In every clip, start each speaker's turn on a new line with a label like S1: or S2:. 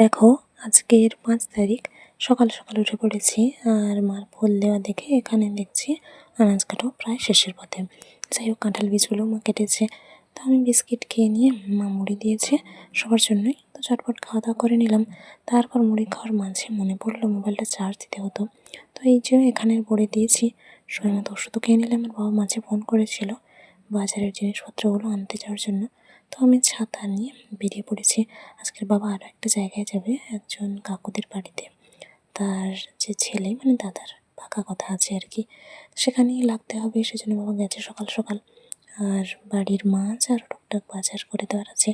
S1: দেখো, আজকের 5 তারিখ সকাল সকাল উঠে পড়েছি। আর মার ফুল দেওয়া দেখে এখানে দেখছি আনাজ কাটাও প্রায় শেষের পথে। যাই হোক, কাঁঠাল বীজগুলো মা কেটেছে। তো আমি বিস্কিট খেয়ে নিয়ে মা মুড়ি দিয়েছে সবার জন্যই। তো চটপট খাওয়া দাওয়া করে নিলাম। তারপর মুড়ি খাওয়ার মাঝে মনে পড়লো মোবাইলটা চার্জ দিতে হতো। তো এই যে এখানে পড়ে দিয়েছি, সময় মতো ওষুধও খেয়ে নিলাম। আর বাবা মাঝে ফোন করেছিল বাজারের জিনিসপত্রগুলো আনতে যাওয়ার জন্য। তো আমি ছাতা নিয়ে বেরিয়ে পড়েছি। আজকের বাবা আরও একটা জায়গায় যাবে, একজন কাকুদের বাড়িতে। তার যে ছেলে, মানে দাদার পাকা কথা আছে আর কি, সেখানেই লাগতে হবে। সেজন্য বাবা গেছে সকাল সকাল। আর বাড়ির মাছ আর টুকটাক বাজার করে দেওয়ার আছে।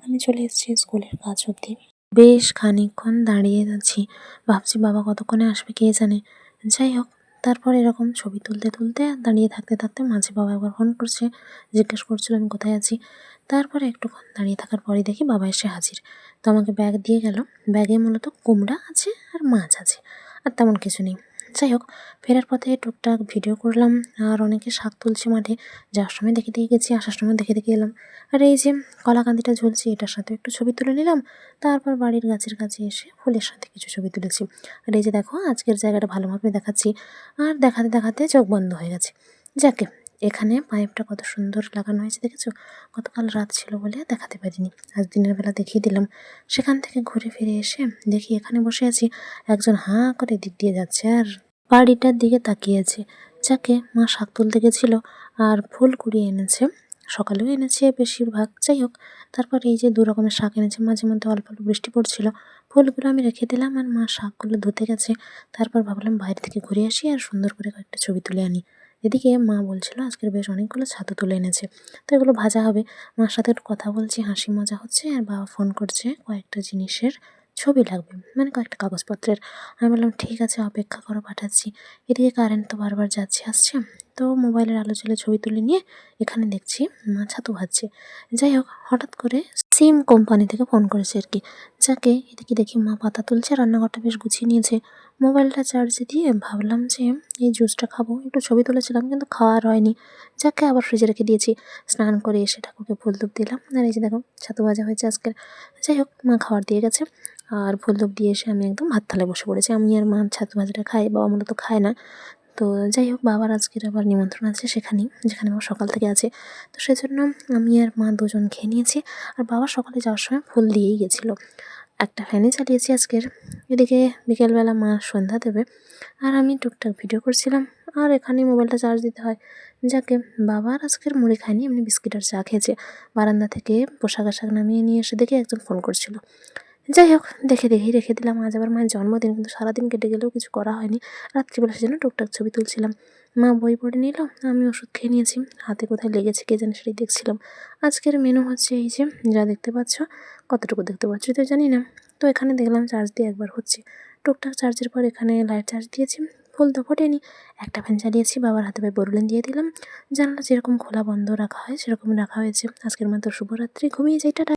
S1: আমি চলে এসেছি স্কুলের কাজ অবধি। বেশ খানিকক্ষণ দাঁড়িয়ে আছি, ভাবছি বাবা কতক্ষণে আসবে কে জানে। যাই হোক, তারপর এরকম ছবি তুলতে তুলতে দাঁড়িয়ে থাকতে থাকতে মাঝে বাবা একবার ফোন করছে, জিজ্ঞেস করছিল আমি কোথায় আছি। তারপরে একটুক্ষণ দাঁড়িয়ে থাকার পরে দেখি বাবা এসে হাজির। তো আমাকে ব্যাগ দিয়ে গেল। ব্যাগে মূলত কুমড়া আছে আর মাছ আছে, আর তেমন কিছু নেই। যাই হোক, ফেরার পথে টুকটাক ভিডিও করলাম। আর অনেকে শাক তুলছে মাঠে, যাওয়ার সময় দেখে দিয়ে গেছি, আসার সময় দেখে দেখে এলাম। আর এই যে কলাকান্দিটা ঝুলছে, এটার সাথে একটু ছবি তুলে নিলাম। তারপর বাড়ির গাছের কাছে এসে ফুলের সাথে কিছু ছবি তুলেছি। আর এই যে দেখো, আজকের জায়গাটা ভালোভাবে দেখাচ্ছি। আর দেখাতে দেখাতে চোখ বন্ধ হয়ে গেছে। যাকে, এখানে পাইপটা কত সুন্দর লাগানো হয়েছে দেখেছো। গতকাল রাত ছিল বলে দেখাতে পারিনি, আজ দিনের বেলা দেখিয়ে দিলাম। সেখান থেকে ঘুরে ফিরে এসে দেখি এখানে বসে আছি, একজন হাঁ করে দিক দিয়ে যাচ্ছে আর বাড়িটার দিকে তাকিয়েছে। যাকে, মা শাক তুলতে গেছিল আর ফুল কুড়িয়ে এনেছে, সকালেও এনেছে বেশিরভাগ। যাই হোক, তারপর এই যে 2 রকমের শাক এনেছে। মাঝে মধ্যে অল্প অল্প বৃষ্টি পড়ছিল, ফুলগুলো আমি রেখে দিলাম আর মা শাকগুলো ধুতে গেছে। তারপর ভাবলাম বাইরে থেকে ঘুরে আসি আর সুন্দর করে কয়েকটা ছবি তুলে আনি। এদিকে মা বলছিল আজকের বেশ অনেকগুলো ছাতু তুলে এনেছে, তো এগুলো ভাজা হবে। মার সাথে একটু কথা বলছি, হাসি মজা হচ্ছে। আর বাবা ফোন করছে, কয়েকটা জিনিসের ছবি লাগবে, মানে কয়েকটা কাগজপত্রের। আমি বললাম ঠিক আছে, অপেক্ষা করো, পাঠাচ্ছি। এদিকে কারেন্ট তো বারবার যাচ্ছে আসছে। তো মোবাইলের আলো জ্বেলে ছবি তুলে নিয়ে এখানে দেখছি মা ছাতু ভাজছে। যাই হোক, হঠাৎ করে সিম কোম্পানি থেকে ফোন করেছে আর কি। যাকে, এদিকে দেখি মা পাতা তুলছে, রান্নাঘরটা বেশ গুছিয়ে নিয়েছে। মোবাইলটা চার্জে দিয়ে ভাবলাম যে এই জুসটা খাবো, একটু ছবি তুলেছিলাম কিন্তু খাওয়া আর হয়নি। যাকে, আবার ফ্রিজে রেখে দিয়েছি। স্নান করে এসে ঠাকুরকে ফুল ধূপ দিলাম। আর এই যে দেখো, ছাতু ভাজা হয়েছে আজকের। যাই হোক, মা খাবার দিয়ে গেছে। আর ফুল ধূপ দিয়ে এসে আমি একদম ভাত থালায় বসে পড়েছি। আমি আর মা ছাতু ভাজাটা খাই, বাবা মূলত খায় না। তো যাই হোক, বাবার আজকের আবার নিমন্ত্রণ আছে সেখানেই, যেখানে বাবা সকাল থেকে আছে। তো সেজন্য আমি আর মা দুজন খেয়ে নিয়েছি। আর বাবা সকালে যাওয়ার সময় ফুল দিয়েই গেছিলো। একটা ফ্যানই চালিয়েছি আজকের। এদিকে বিকেলবেলা মা সন্ধ্যা দেবে, আর আমি টুকটাক ভিডিও করছিলাম। আর এখানেই মোবাইলটা চার্জ দিতে হয়। যাকে, বাবার আজকের মুড়ি খায়নি, এমনি বিস্কিট আর চা খেয়েছে। বারান্দা থেকে পোশাক আশাক নামিয়ে নিয়ে এসে দেখে একজন ফোন করছিল। যাই হোক, দেখে দেখেই রেখে দিলাম। আজ আবার মায়ের জন্মদিন, কিন্তু সারাদিন কেটে গেলেও কিছু করা হয়নি। রাত্রিবেলা সেজন্য টুকটাক ছবি তুলছিলাম। মা বই পড়ে নিল, আমি ওষুধ খেয়ে নিয়েছি। হাতে কোথায় লেগেছে কে জানে, সেটাই দেখছিলাম। আজকের মেনু হচ্ছে এই যে যা দেখতে পাচ্ছ। কতটুকু দেখতে পাচ্ছ তো জানি না। তো এখানে দেখলাম চার্জ দিয়ে একবার হচ্ছে। টুকটাক চার্জের পর এখানে লাইট চার্জ দিয়েছি, ফুল তো ফোটেনি। একটা ফ্যান চালিয়েছি, বাবার হাতে পায়ে বরুলিন দিয়ে দিলাম। জানলা যেরকম খোলা বন্ধ রাখা হয় সেরকম রাখা হয়েছে। আজকের মতো শুভরাত্রি, ঘুমিয়ে যাই, টাটা।